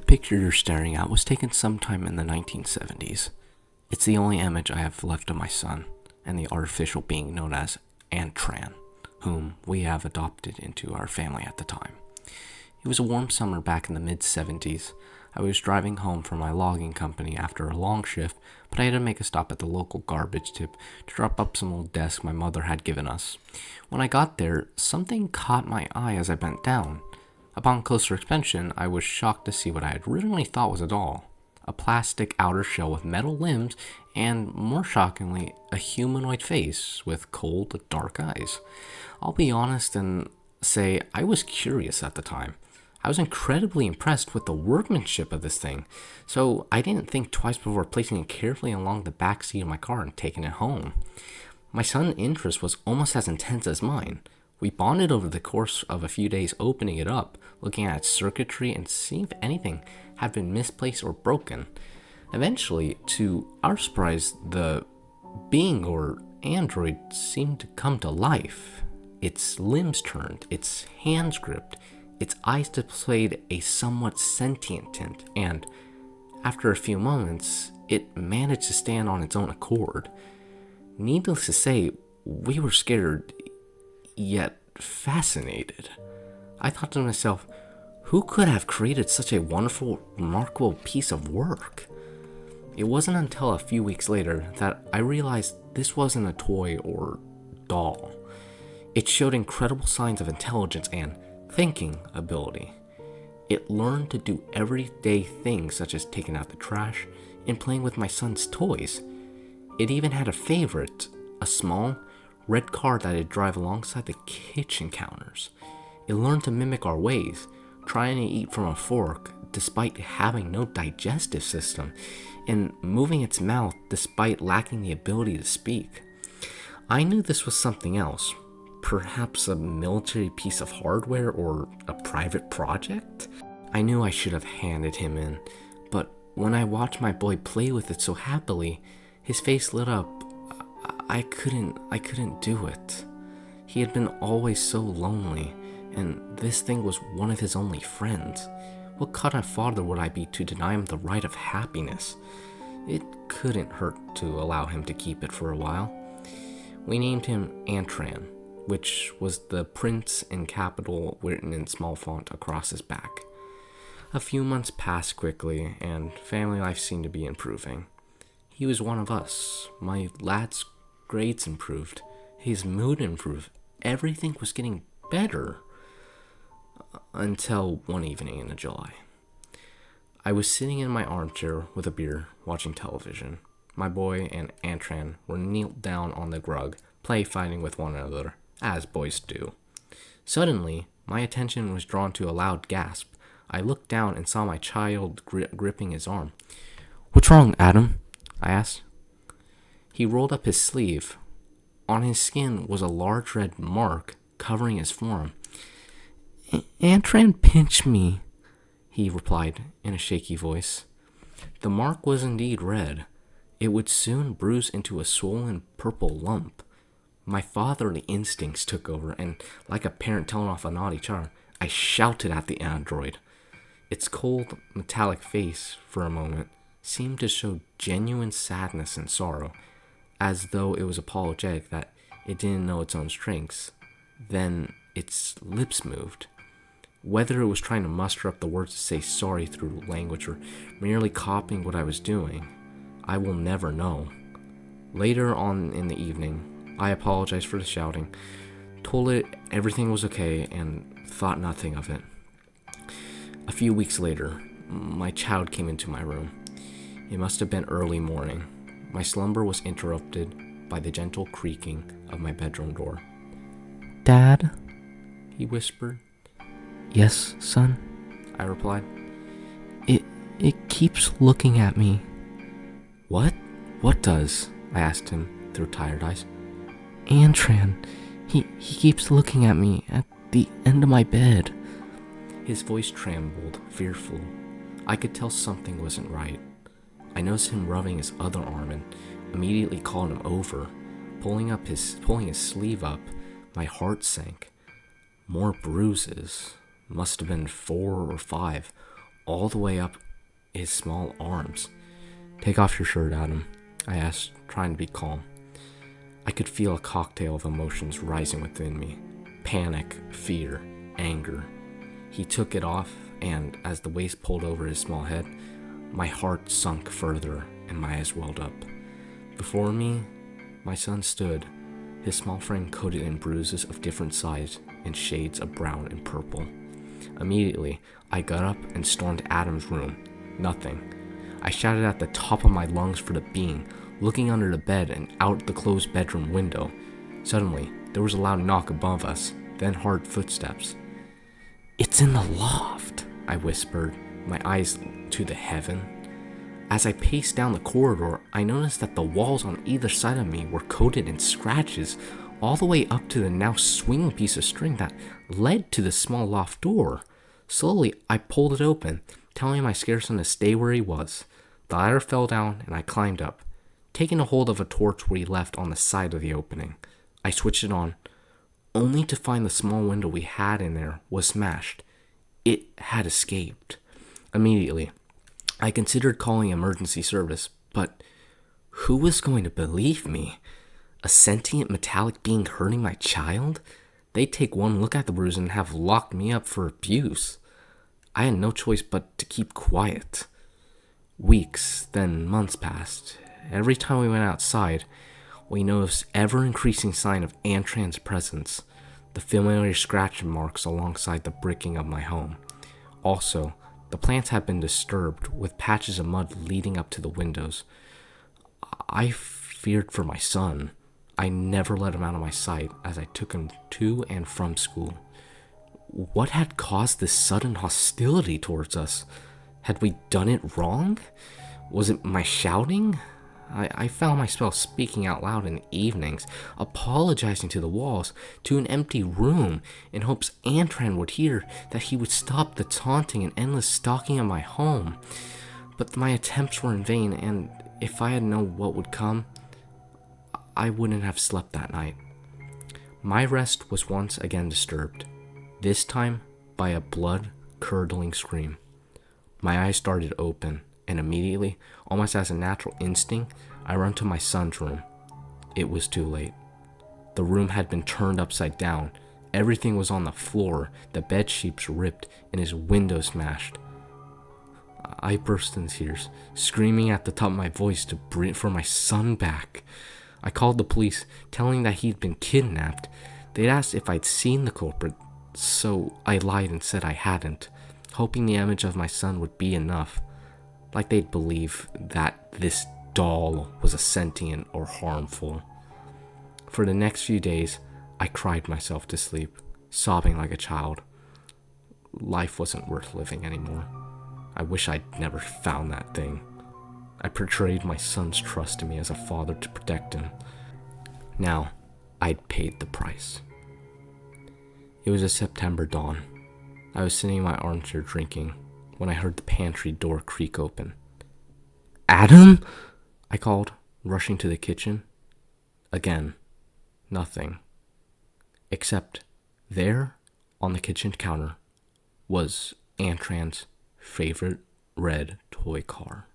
picture you're staring at was taken sometime in the 1970s. It's the only image I have left of my son and the artificial being known as Antran, whom we have adopted into our family at the time. It was a warm summer back in the mid-70s. I was driving home from my logging company after a long shift, but I had to make a stop at the local garbage tip to drop up some old desk my mother had given us. When I got there, something caught my eye as I bent down. Upon closer inspection, I was shocked to see what I had originally thought was a doll. A plastic outer shell with metal limbs, and more shockingly, a humanoid face with cold, dark eyes. I'll be honest and say I was curious at the time. I was incredibly impressed with the workmanship of this thing, so I didn't think twice before placing it carefully along the back seat of my car and taking it home. My son's interest was almost as intense as mine. We bonded over the course of a few days, opening it up, looking at its circuitry, and seeing if anything had been misplaced or broken. Eventually, to our surprise, the being or android seemed to come to life. Its limbs turned, its hands gripped, its eyes displayed a somewhat sentient tint, and after a few moments, it managed to stand on its own accord. Needless to say, we were scared, yet fascinated. I thought to myself, who could have created such a wonderful, remarkable piece of work? It wasn't until a few weeks later that I realized this wasn't a toy or doll. It showed incredible signs of intelligence and thinking ability. It learned to do everyday things such as taking out the trash and playing with my son's toys. It even had a favorite, a small red car that it'd drive alongside the kitchen counters. It learned to mimic our ways, trying to eat from a fork despite having no digestive system, and moving its mouth despite lacking the ability to speak. I knew this was something else. Perhaps a military piece of hardware or a private project? I knew I should have handed him in, but when I watched my boy play with it so happily, his face lit up. I couldn't do it. He had been always so lonely, and this thing was one of his only friends. What kind of father would I be to deny him the right of happiness? It couldn't hurt to allow him to keep it for a while. We named him Antran, which was the prince in capital written in small font across his back. A few months passed quickly, and family life seemed to be improving. He was one of us. My lad's grades improved. His mood improved. Everything was getting better. Until one evening in July. I was sitting in my armchair with a beer, watching television. My boy and Antran were kneeled down on the rug, play-fighting with one another, as boys do. Suddenly, my attention was drawn to a loud gasp. I looked down and saw my child gripping his arm. "What's wrong, Adam?" I asked. He rolled up his sleeve. On his skin was a large red mark covering his forearm. "Antran pinched me," he replied in a shaky voice. The mark was indeed red. It would soon bruise into a swollen purple lump. My fatherly instincts took over, and like a parent telling off a naughty child, I shouted at the android. Its cold, metallic face, for a moment, seemed to show genuine sadness and sorrow, as though it was apologetic that it didn't know its own strengths. Then its lips moved. Whether it was trying to muster up the words to say sorry through language or merely copying what I was doing, I will never know. Later on in the evening, I apologized for the shouting, told it everything was okay, and thought nothing of it. A few weeks later, my child came into my room. It must have been early morning. My slumber was interrupted by the gentle creaking of my bedroom door. "Dad?" he whispered. "Yes, son," I replied. It keeps looking at me." "What? What does?" I asked him through tired eyes. "Antran. He keeps looking at me at the end of my bed." His voice trembled, fearful. I could tell something wasn't right. I noticed him rubbing his other arm and immediately called him over. Pulling his sleeve up, my heart sank. More bruises. Must have been 4 or 5, all the way up his small arms. "Take off your shirt, Adam," I asked, trying to be calm. I could feel a cocktail of emotions rising within me. Panic, fear, anger. He took it off, and as the waist pulled over his small head, my heart sunk further and my eyes welled up. Before me, my son stood, his small frame coated in bruises of different size and shades of brown and purple. Immediately, I got up and stormed Adam's room. Nothing. I shouted at the top of my lungs for the being, looking under the bed and out the closed bedroom window. Suddenly, there was a loud knock above us, then hard footsteps. "It's in the loft," I whispered, my eyes to the heaven. As I paced down the corridor, I noticed that the walls on either side of me were coated in scratches, all the way up to the now swinging piece of string that led to the small loft door. Slowly, I pulled it open, telling my scared son to stay where he was. The ladder fell down, and I climbed up, taking a hold of a torch we left on the side of the opening. I switched it on, only to find the small window we had in there was smashed. It had escaped. Immediately, I considered calling emergency service, but who was going to believe me? A sentient metallic being hurting my child? They'd take one look at the bruise and have locked me up for abuse. I had no choice but to keep quiet. Weeks, then months passed. Every time we went outside, we noticed ever-increasing sign of Antran's presence, the familiar scratch marks alongside the bricking of my home. Also, the plants had been disturbed, with patches of mud leading up to the windows. I feared for my son. I never let him out of my sight as I took him to and from school. What had caused this sudden hostility towards us? Had we done it wrong? Was it my shouting? I found myself speaking out loud in the evenings, apologizing to the walls, to an empty room, in hopes Antran would hear, that he would stop the taunting and endless stalking of my home. But my attempts were in vain, and if I had known what would come, I wouldn't have slept that night. My rest was once again disturbed, this time by a blood-curdling scream. My eyes started open, and immediately, almost as a natural instinct, I ran to my son's room. It was too late. The room had been turned upside down. Everything was on the floor, the bed sheets ripped, and his window smashed. I burst into tears, screaming at the top of my voice to bring for my son back. I called the police, telling that he'd been kidnapped. They'd asked if I'd seen the culprit, so I lied and said I hadn't, hoping the image of my son would be enough. Like they'd believe that this doll was a sentient or harmful. For the next few days, I cried myself to sleep, sobbing like a child. Life wasn't worth living anymore. I wish I'd never found that thing. I betrayed my son's trust in me as a father to protect him. Now, I'd paid the price. It was a September dawn. I was sitting in my armchair drinking when I heard the pantry door creak open. "Adam?" I called, rushing to the kitchen. Again, nothing. Except there, on the kitchen counter, was Antran's favorite red toy car.